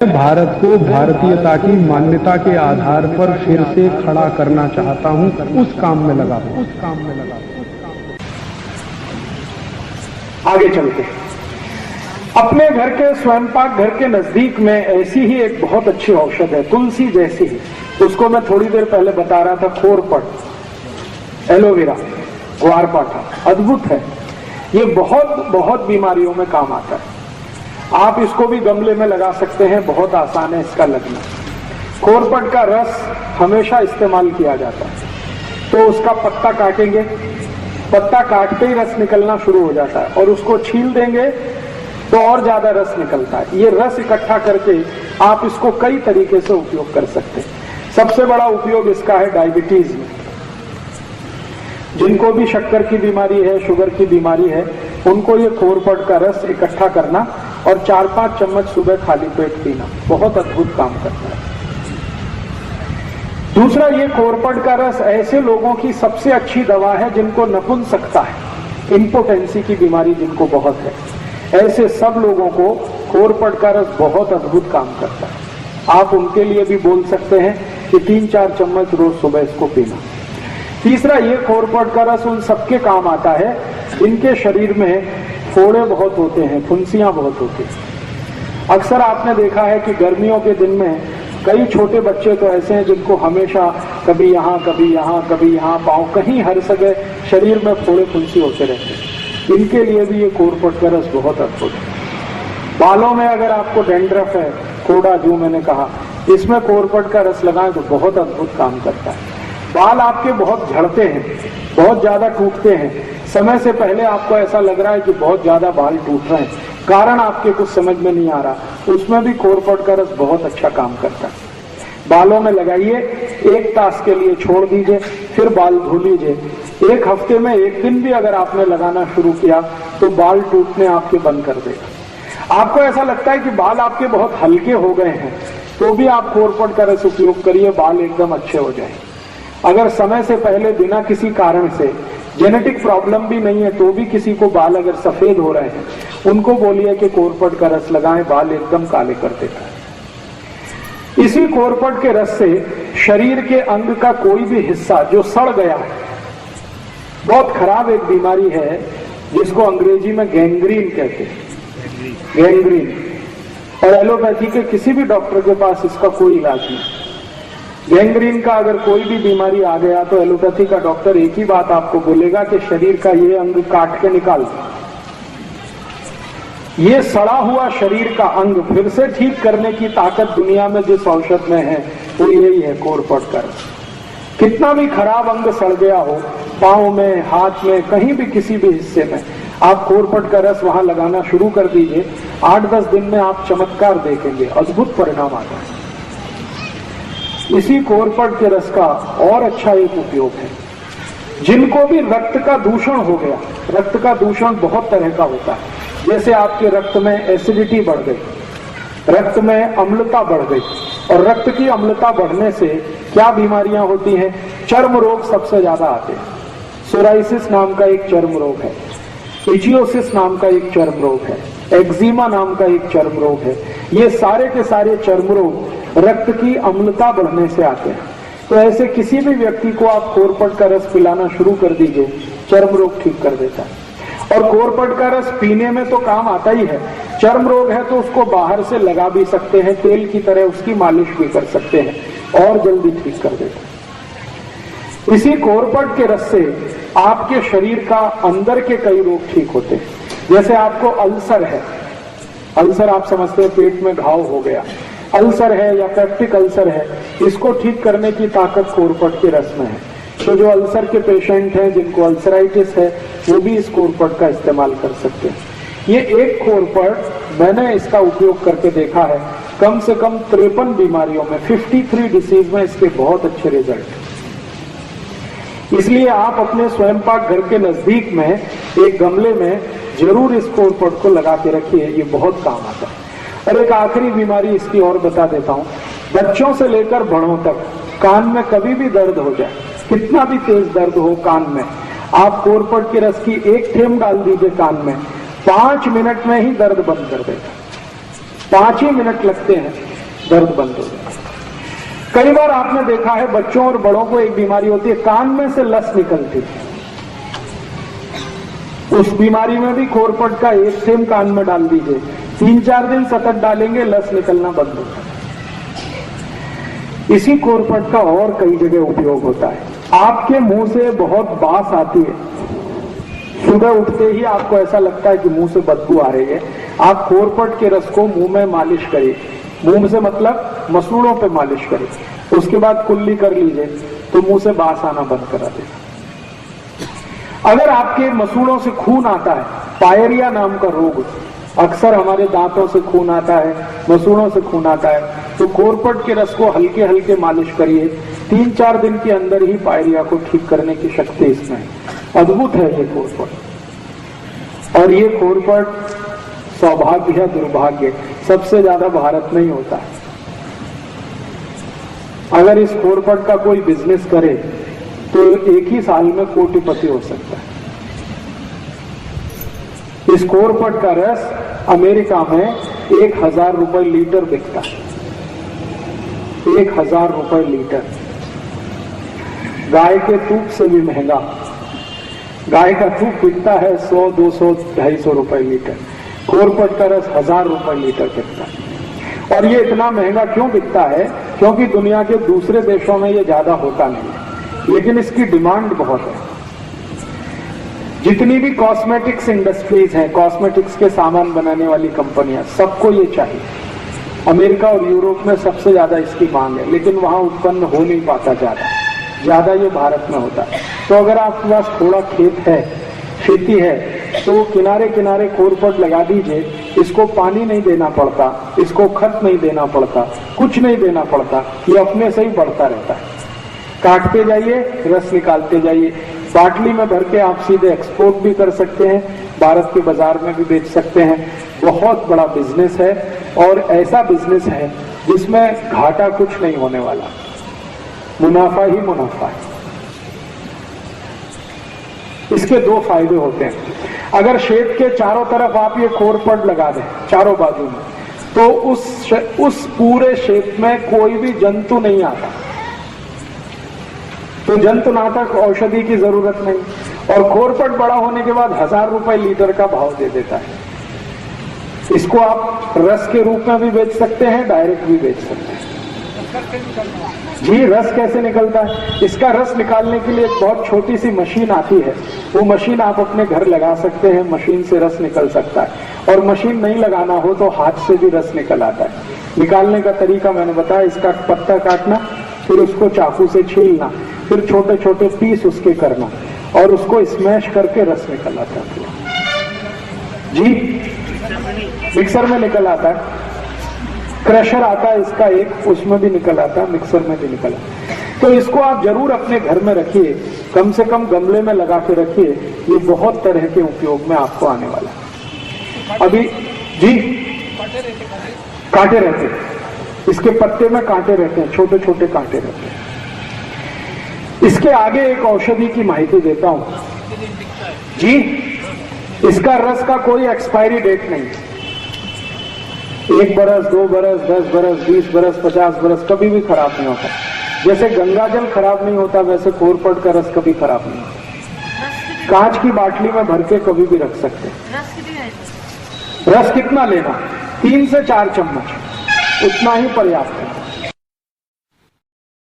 भारत को भारतीयता की मान्यता के आधार पर फिर से खड़ा करना चाहता हूं, उस काम में लगा हूं। आगे चलते हैं। अपने घर के स्वयंपाक घर के नजदीक में ऐसी ही एक बहुत अच्छी औषध है, तुलसी जैसी ही। उसको मैं थोड़ी देर पहले बता रहा था, खोरपट, एलोवेरा, ग्वारपाठा, अद्भुत है। ये बहुत बहुत बीमारियों में काम आता है। आप इसको भी गमले में लगा सकते हैं, बहुत आसान है इसका लगना। खोरपट का रस हमेशा इस्तेमाल किया जाता है। तो उसका पत्ता काटेंगे, पत्ता काटते ही रस निकलना शुरू हो जाता है, और उसको छील देंगे तो और ज्यादा रस निकलता है। ये रस इकट्ठा करके आप इसको कई तरीके से उपयोग कर सकते हैं। सबसे बड़ा उपयोग इसका है डायबिटीज में। जिनको भी शक्कर की बीमारी है, शुगर की बीमारी है, उनको ये खोरपट का रस इकट्ठा करना और 4-5 चम्मच सुबह खाली पेट पीना बहुत अद्भुत काम करता है। दूसरा, ये खोरपट का रस ऐसे लोगों की सबसे अच्छी दवा है जिनको नपुंसकता है, इंपोटेंसी की बीमारी जिनको बहुत है। ऐसे सब लोगों को खोरपट का रस बहुत अद्भुत काम करता है। आप उनके लिए भी बोल सकते हैं कि 3-4 चम्मच रोज सुबह इसको पीना। तीसरा, ये खोरपट का रस उन सबके काम आता है जिनके शरीर में फोड़े बहुत होते हैं, फुंसियां बहुत होती हैं। अक्सर आपने देखा है कि गर्मियों के दिन में कई छोटे बच्चे तो ऐसे हैं जिनको हमेशा कभी यहाँ कभी यहाँ कभी यहाँ, पाँव कहीं हर जगह शरीर में फोड़े फुंसी होते रहते हैं। इनके लिए भी ये खोरपट का रस बहुत अद्भुत है। बालों में अगर आपको डैंड्रफ है, कोड़ा जो मैंने कहा, इसमें खोरपट का रस लगाएं तो बहुत अद्भुत काम करता है। बाल आपके बहुत झड़ते हैं, बहुत ज्यादा टूटते हैं, समय से पहले आपको ऐसा लग रहा है कि बहुत ज्यादा बाल टूट रहे हैं, कारण आपके कुछ समझ में नहीं आ रहा, उसमें भी खोरपट का रस बहुत अच्छा काम करता है। बालों में लगाइए, 1 तास के लिए छोड़ दीजिए, फिर बाल धो लीजिए। 1 हफ्ते में 1 दिन भी अगर आपने लगाना शुरू किया तो बाल टूटने आपके बंद कर देगा। आपको ऐसा लगता है कि बाल आपके बहुत हल्के हो गए हैं, तो भी आप खोरपट का रस उपयोग करिए, बाल एकदम अच्छे हो जाए। अगर समय से पहले बिना किसी कारण से, जेनेटिक प्रॉब्लम भी नहीं है, तो भी किसी को बाल अगर सफेद हो रहे हैं, उनको बोलिए कि खोरपट का रस लगाएं, बाल एकदम काले कर देता है। इसी खोरपट के रस से शरीर के अंग का कोई भी हिस्सा जो सड़ गया है, बहुत खराब एक बीमारी है जिसको अंग्रेजी में गैंग्रीन कहते हैं, गैंग्रीन, और एलोपैथी के किसी भी डॉक्टर के पास इसका कोई इलाज नहीं। गैंग्रीन का अगर कोई भी बीमारी आ गया तो एलोपैथी का डॉक्टर एक ही बात आपको बोलेगा कि शरीर का ये अंग काट के निकाल दो। ये सड़ा हुआ शरीर का अंग फिर से ठीक करने की ताकत दुनिया में जिस औषध में है वो यही है, खोरपट का रस। कितना भी खराब अंग सड़ गया हो, पांव में, हाथ में, कहीं भी किसी भी हिस्से में, आप खोरपट का रस वहां लगाना शुरू कर दीजिए। 8-10 दिन में आप चमत्कार देखेंगे, अद्भुत परिणाम आता है। इसी खोरपट के रस का और अच्छा एक उपयोग है, जिनको भी रक्त का दूषण हो गया, रक्त का दूषण बहुत तरह का होता है, जैसे आपके रक्त में एसिडिटी बढ़ गई, रक्त में अम्लता बढ़ गई, और रक्त की अम्लता बढ़ने से क्या बीमारियां होती हैं? चर्म रोग सबसे ज्यादा आते हैं। सोराइसिस नाम का एक चर्म रोग है, इचियोसिस नाम का एक चर्म रोग है, एक्जिमा नाम का एक चर्म रोग है। ये सारे के सारे चर्म रोग रक्त की अम्लता बढ़ने से आते हैं। तो ऐसे किसी भी व्यक्ति को आप खोरपट का रस पिलाना शुरू कर दीजिए, चर्म रोग ठीक कर देता है। और खोरपट का रस पीने में तो काम आता ही है, चर्म रोग है तो उसको बाहर से लगा भी सकते हैं, तेल की तरह उसकी मालिश भी कर सकते हैं और जल्दी ठीक कर देता है। इसी खोरपट के रस से आपके शरीर का अंदर के कई रोग ठीक होते हैं। जैसे आपको अल्सर है, अल्सर आप समझते हैं पेट में घाव हो गया, अल्सर है या पेप्टिक अल्सर है, इसको ठीक करने की ताकत खोरपट के रस में है। तो जो अल्सर के पेशेंट हैं, जिनको अल्सराइटिस है, वो भी इस खोरपट का इस्तेमाल कर सकते हैं। ये एक खोरपट मैंने इसका उपयोग करके देखा है, कम से कम 53 बीमारियों में, 53 डिसीज में इसके बहुत अच्छे रिजल्ट। इसलिए आप अपने स्वयंपाक घर के नजदीक में एक गमले में जरूर इस खोरपट को लगा के रखिए, ये बहुत काम आता है। और एक आखिरी बीमारी इसकी और बता देता हूँ, बच्चों से लेकर बड़ों तक कान में कभी भी दर्द हो जाए, कितना भी तेज दर्द हो कान में, आप खोरपट के रस की 1 थेंब डाल दीजिए कान में, 5 मिनट में ही दर्द बंद कर देगा। 5 ही मिनट लगते हैं, दर्द बंद हो जाता है। कई बार आपने देखा है बच्चों और बड़ों को एक बीमारी होती है, कान में से लस निकलती है। उस बीमारी में भी कोरपट का एक सेम कान में डाल दीजिए, 3-4 दिन सतत डालेंगे, लस निकलना बंद होता है। इसी कोरपट का और कई जगह उपयोग होता है। आपके मुंह से बहुत बास आती है, सुबह उठते ही आपको ऐसा लगता है कि मुंह से बदबू आ रही है, आप कोरपट के रस को मुंह में मालिश करिए, मुंह से मतलब मसूड़ों पे मालिश करिए, उसके बाद कुल्ली कर लीजिए तो मुंह से बास आना बंद करा देगा। अगर आपके मसूड़ों से खून आता है, पायरिया नाम का रोग, अक्सर हमारे दांतों से खून आता है, मसूड़ों से खून आता है, तो कोरपट के रस को हल्के हल्के मालिश करिए, 3-4 दिन के अंदर ही पायरिया को ठीक करने की शक्ति इसमें है। अद्भुत है ये कोरपट। और ये कोरपट सौभाग्य या दुर्भाग्य सबसे ज्यादा भारत में ही होता है। अगर इस कोरपट का कोई बिजनेस करे तो एक ही साल में कोटिपति हो सकता है। इस कोरपट का रस अमेरिका में 1000 रुपए लीटर बिकता है, 1000 रुपए लीटर। गाय के दूध से भी महंगा, गाय का दूध बिकता है 100, 200, 250 रुपए लीटर। कोरपट का रस 1000 रुपए लीटर बिकता है। और ये इतना महंगा क्यों बिकता है? क्योंकि दुनिया के दूसरे देशों में ये ज्यादा होता नहीं है, लेकिन इसकी डिमांड बहुत है। जितनी भी कॉस्मेटिक्स इंडस्ट्रीज हैं, कॉस्मेटिक्स के सामान बनाने वाली कंपनियां, सबको ये चाहिए। अमेरिका और यूरोप में सबसे ज्यादा इसकी मांग है, लेकिन वहां उत्पन्न हो नहीं पाता ज्यादा ये भारत में होता है। तो अगर आपके पास थोड़ा खेत है, खेती है, तो किनारे किनारे कोरपट लगा दीजिए। इसको पानी नहीं देना पड़ता, इसको खत नहीं देना पड़ता, कुछ नहीं देना पड़ता, ये अपने से ही बढ़ता रहता है। काटते जाइए, रस निकालते जाइए। बाटली में भर के आप सीधे एक्सपोर्ट भी कर सकते हैं, भारत के बाजार में भी बेच सकते हैं। बहुत बड़ा बिजनेस है और ऐसा बिजनेस है जिसमें घाटा कुछ नहीं होने वाला, मुनाफा ही मुनाफा है। इसके 2 फायदे होते हैं। अगर खेत के चारों तरफ आप ये कोरपट लगा दें, चारों बाजू में, तो उस पूरे खेत में कोई भी जंतु नहीं आता, तो जंतुनाशक औषधि की जरूरत नहीं। और कोरपट बड़ा होने के बाद 1000 रुपए लीटर का भाव दे देता है। इसको आप रस के रूप में भी बेच सकते हैं, डायरेक्ट भी बेच सकते हैं। जी, रस कैसे निकलता है? इसका रस निकालने के लिए एक बहुत छोटी सी मशीन आती है, वो मशीन आप अपने घर लगा सकते हैं, मशीन से रस निकल सकता है। और मशीन नहीं लगाना हो तो हाथ से भी रस निकल आता है। निकालने का तरीका मैंने बताया, इसका पत्ता काटना, फिर उसको चाकू से छीलना, फिर छोटे छोटे पीस उसके करना और उसको स्मैश करके रस निकल आता है। जी, मिक्सर में निकल आता है, क्रशर आता है इसका एक, उसमें भी निकल आता है, मिक्सर में भी निकल आता है। तो इसको आप जरूर अपने घर में रखिए, कम से कम गमले में लगा के रखिए, ये बहुत तरह के उपयोग में आपको आने वाला है। अभी जी, कांटे रहते हैं, इसके पत्ते में कांटे रहते हैं, छोटे छोटे कांटे रहते हैं। इसके आगे एक औषधि की माहिती देता हूं जी। इसका रस का कोई एक्सपायरी डेट नहीं, 1 बरस, 2 बरस, 10 बरस, 20 बरस, 50 बरस कभी भी खराब नहीं होता। जैसे गंगा जल खराब नहीं होता, वैसे कोरपट का रस कभी खराब नहीं होता। कांच की बाटली में भर के कभी भी रख सकते हैं। रस कितना लेना? 3 से 4 चम्मच, उतना ही पर्याप्त है।